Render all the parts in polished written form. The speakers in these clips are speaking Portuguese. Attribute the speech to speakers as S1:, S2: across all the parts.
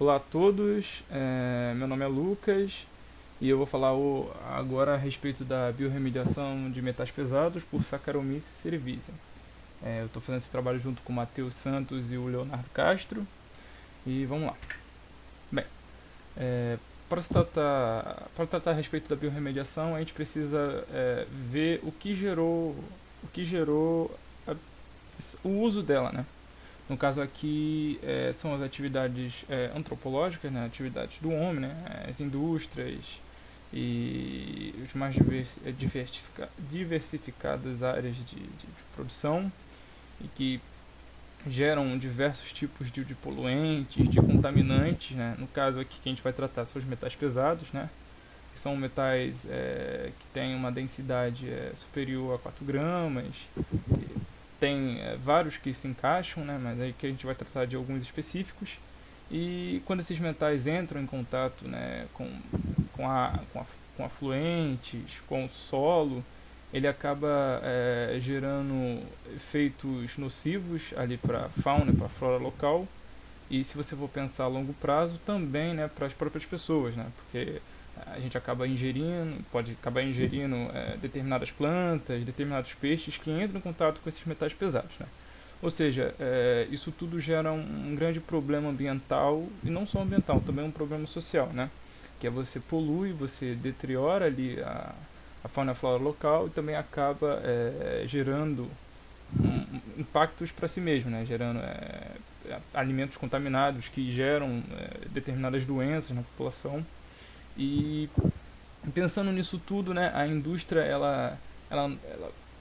S1: Olá a todos, meu nome é Lucas e eu vou falar agora a respeito da biorremediação de metais pesados por Saccharomyces cerevisiae. Eu estou fazendo esse trabalho junto com o Matheus Santos e o Leonardo Castro e vamos lá. Bem, é, para tratar a respeito da biorremediação, a gente precisa ver o que gerou a- o uso dela, né? No caso aqui são as atividades antropológicas, né, atividades do homem, né, as indústrias e os mais diversificadas áreas de produção e que geram diversos tipos de poluentes, de contaminantes. Né. No caso aqui que a gente vai tratar são os metais pesados, né, que são metais que têm uma densidade superior a 4 gramas. Tem vários que se encaixam, né, mas aí que a gente vai tratar de alguns específicos. E quando esses metais entram em contato, né, com afluentes, com o solo, ele acaba gerando efeitos nocivos ali para a fauna e para a flora local. E se você for pensar a longo prazo, também, né, para as próprias pessoas, né, porque a gente pode acabar ingerindo determinadas plantas, determinados peixes que entram em contato com esses metais pesados, né. Ou seja, isso tudo gera um grande problema ambiental, e não só ambiental, também um problema social, né? Que é você polui, você deteriora ali a fauna e a flora local e também acaba gerando impactos para si mesmo, né? Gerando alimentos contaminados que geram determinadas doenças na população. E pensando nisso tudo, né, a indústria ela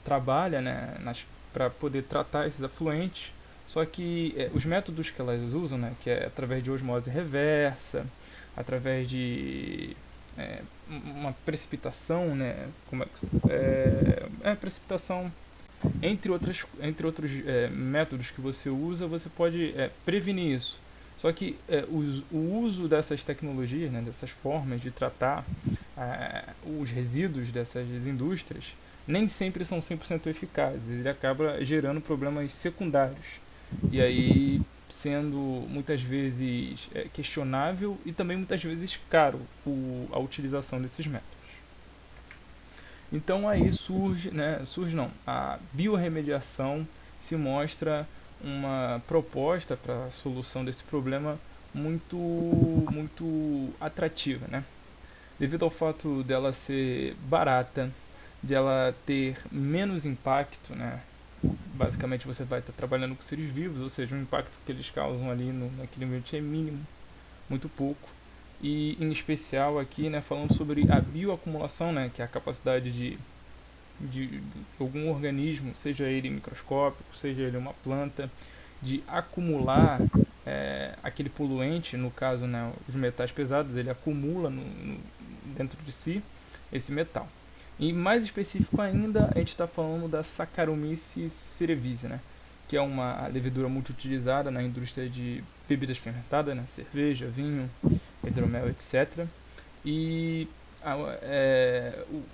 S1: trabalha, né, para poder tratar esses afluentes, só que os métodos que elas usam, né, que é através de osmose reversa, através de uma precipitação, né, precipitação, entre outros métodos que você usa, você pode prevenir isso. Só que o uso dessas tecnologias, né, dessas formas de tratar os resíduos dessas indústrias, nem sempre são 100% eficazes. Ele acaba gerando problemas secundários. E aí sendo muitas vezes questionável e também muitas vezes caro a utilização desses métodos. Então aí surge não, a biorremediação se mostra uma proposta para a solução desse problema muito, muito atrativa, né? Devido ao fato dela ser barata, dela ter menos impacto, né? Basicamente você vai estar trabalhando com seres vivos, ou seja, o impacto que eles causam ali naquele ambiente é mínimo, muito pouco. E em especial aqui, né, falando sobre a bioacumulação, né, que é a capacidade de algum organismo, seja ele microscópico, seja ele uma planta, de acumular aquele poluente, no caso, né, os metais pesados, ele acumula dentro de si esse metal. E mais específico ainda, a gente está falando da Saccharomyces cerevisiae, né, que é uma levedura muito utilizada na indústria de bebidas fermentadas, né, cerveja, vinho, hidromel, etc. E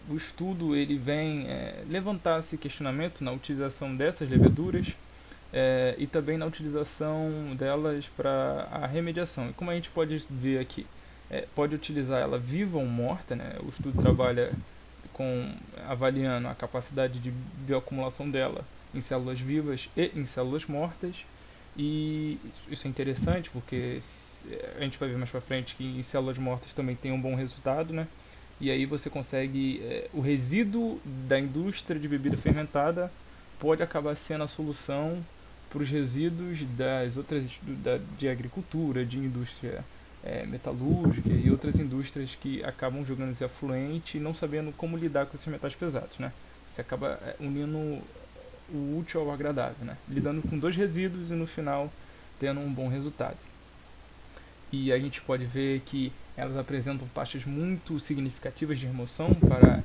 S1: o estudo ele vem levantar esse questionamento na utilização dessas leveduras e também na utilização delas para a remediação. E como a gente pode ver aqui, pode utilizar ela viva ou morta, né? O estudo trabalha avaliando a capacidade de bioacumulação dela em células vivas e em células mortas. E isso é interessante porque a gente vai ver mais para frente que em células mortas também tem um bom resultado, né? E aí você consegue o resíduo da indústria de bebida fermentada pode acabar sendo a solução para os resíduos das outras de agricultura, de indústria metalúrgica e outras indústrias que acabam jogando esse afluente e não sabendo como lidar com esses metais pesados, né? Você acaba unindo o útil ao agradável, né? Lidando com dois resíduos e no final tendo um bom resultado. E a gente pode ver que elas apresentam taxas muito significativas de remoção para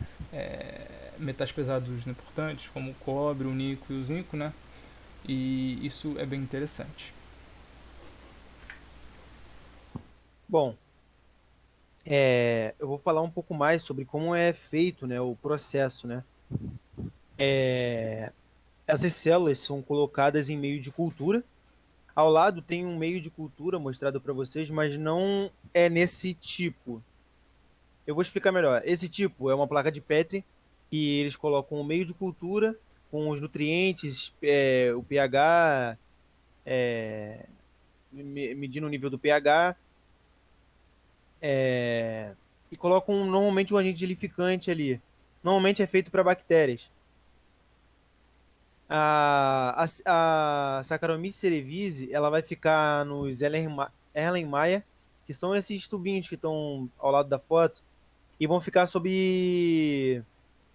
S1: metais pesados importantes como o cobre, o níquel e o zinco, né? E isso é bem interessante.
S2: Bom, eu vou falar um pouco mais sobre como é feito, né, o processo, né? É, Essas células são colocadas em meio de cultura, Ao lado tem um meio de cultura mostrado para vocês, mas não é nesse tipo. Eu vou explicar melhor. Esse tipo é uma placa de Petri que eles colocam o meio de cultura com os nutrientes, o pH, medindo o nível do pH, e colocam normalmente um agente gelificante ali. Normalmente é feito para bactérias. A Saccharomyces cerevisiae, ela vai ficar nos Erlenmeyer, que são esses tubinhos que estão ao lado da foto, e vão ficar sob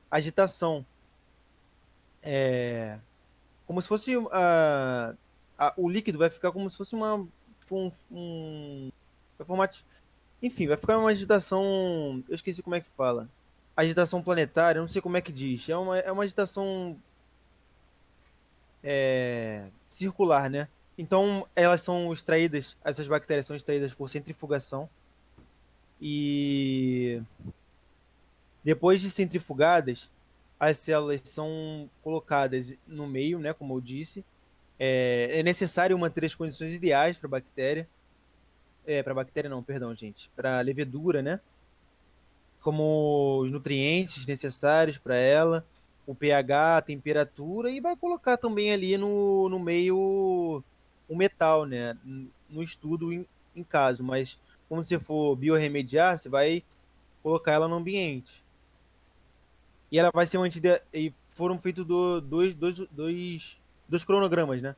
S2: agitação. É, como se fosse o líquido vai ficar como se fosse vai formar, enfim, vai ficar uma agitação, eu esqueci como é que fala. Agitação planetária, eu não sei como é que diz. É uma agitação circular, né? Então, elas são extraídas, essas bactérias são extraídas por centrifugação e depois de centrifugadas, as células são colocadas no meio, né, como eu disse. É necessário manter as condições ideais para bactéria não, perdão, gente, para levedura, né? Como os nutrientes necessários para ela, o pH, a temperatura, e vai colocar também ali no meio o metal, né? No estudo em caso, mas como você for biorremediar, você vai colocar ela no ambiente. E ela vai ser mantida. E foram feitos dois cronogramas, né?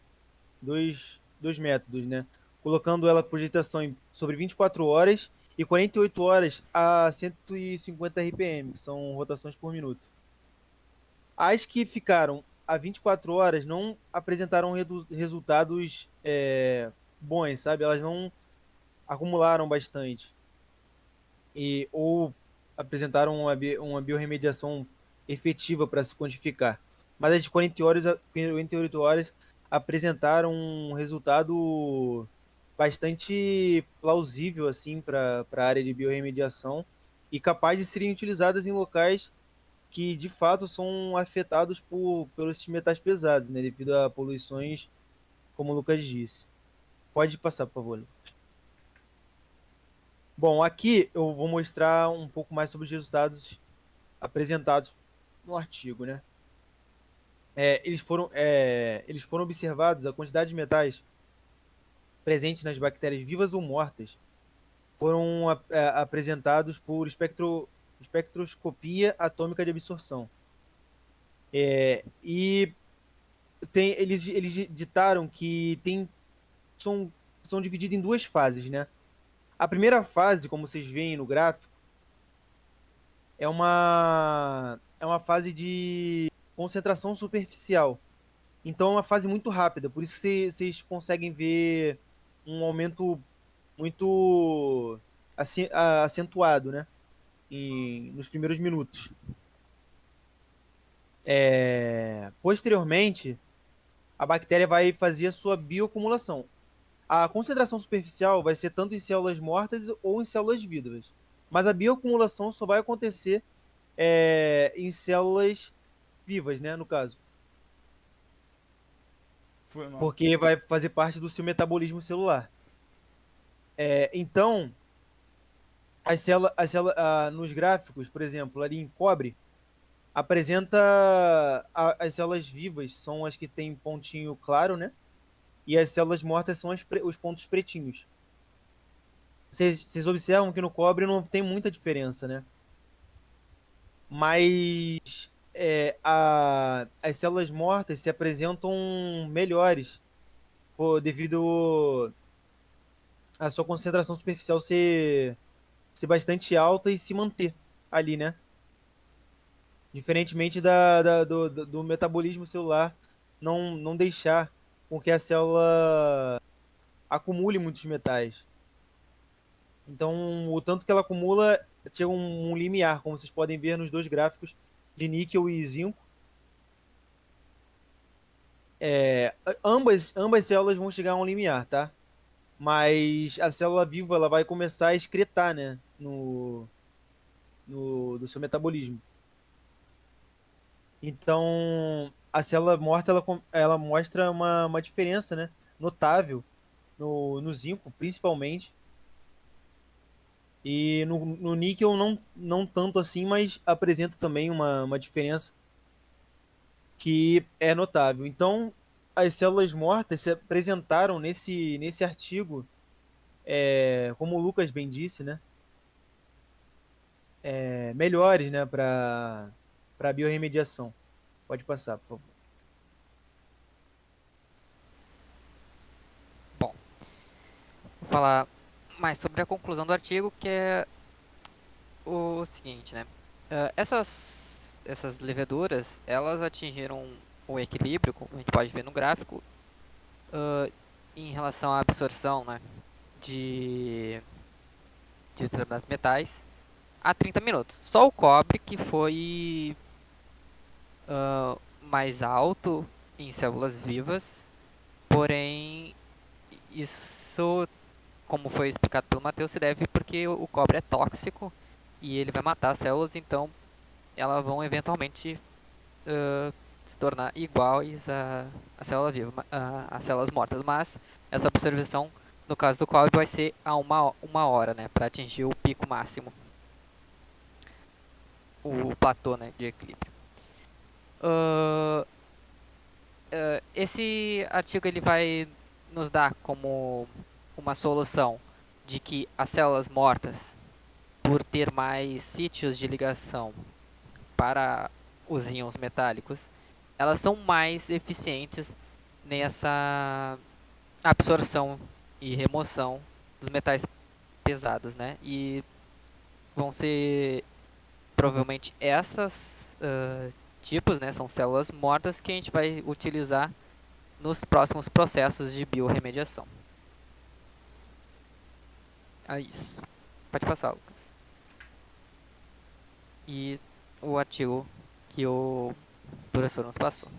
S2: Dois métodos, né? Colocando ela por gestação sobre 24 horas e 48 horas a 150 RPM, que são rotações por minuto. As que ficaram a 24 horas não apresentaram resultados bons, sabe? Elas não acumularam bastante. Ou apresentaram uma biorremediação efetiva para se quantificar. Mas as de 48 horas apresentaram um resultado bastante plausível assim para a área de biorremediação e capaz de serem utilizadas em locais que de fato são afetados pelos metais pesados, né, devido a poluições, como o Lucas disse. Pode passar, por favor. Bom, aqui eu vou mostrar um pouco mais sobre os resultados apresentados no artigo, né? Eles foram observados a quantidade de metais presentes nas bactérias vivas ou mortas foram apresentados por espectroscopia atômica de absorção. E eles ditaram que são, são divididos em duas fases, né? A primeira fase, como vocês veem no gráfico, é uma fase de concentração superficial. Então é uma fase muito rápida, por isso que vocês conseguem ver um aumento muito acentuado, né? Nos primeiros minutos. Posteriormente, a bactéria vai fazer a sua bioacumulação. A concentração superficial vai ser tanto em células mortas ou em células vivas. Mas a bioacumulação só vai acontecer em células vivas, né? No caso.
S1: Foi mal.
S2: Porque vai fazer parte do seu metabolismo celular. Então, nos gráficos, por exemplo, ali em cobre, apresenta as células vivas, são as que têm pontinho claro, né? E as células mortas são os pontos pretinhos. Vocês observam que no cobre não tem muita diferença, né? Mas as células mortas se apresentam melhores devido à sua concentração superficial ser bastante alta e se manter ali, né? Diferentemente do metabolismo celular não deixar com que a célula acumule muitos metais. Então, o tanto que ela acumula chega um limiar, como vocês podem ver nos dois gráficos de níquel e zinco. Ambas células vão chegar a um limiar, tá? Mas a célula viva ela vai começar a excretar, né? Do seu metabolismo. Então, a célula morta ela mostra uma diferença, né? notável no zinco, principalmente. E no níquel não tanto assim, mas apresenta também uma diferença que é notável. Então, as células mortas se apresentaram nesse artigo, como o Lucas bem disse, né, melhores, né, para biorremediação. Pode passar, por favor.
S3: Bom, vou falar mais sobre a conclusão do artigo, que é o seguinte, né? Essas leveduras, elas atingiram o equilíbrio, como a gente pode ver no gráfico, em relação à absorção, né, de, de determinados metais a 30 minutos. Só o cobre que foi mais alto em células vivas, porém isso, como foi explicado pelo Matheus, se deve porque o cobre é tóxico e ele vai matar as células, então elas vão eventualmente se tornar iguais à célula viva, às células mortas. Mas essa observação, no caso do cobre, vai ser a uma hora, né, para atingir o pico máximo, o platô, né, de equilíbrio. Esse artigo ele vai nos dar como uma solução de que as células mortas, por ter mais sítios de ligação para os íons metálicos, elas são mais eficientes nessa absorção e remoção dos metais pesados, né? E vão ser provavelmente essas tipos, né? São células mortas que a gente vai utilizar nos próximos processos de biorremediação. É isso. Pode passar, Lucas. E o artigo que o professor nos passou.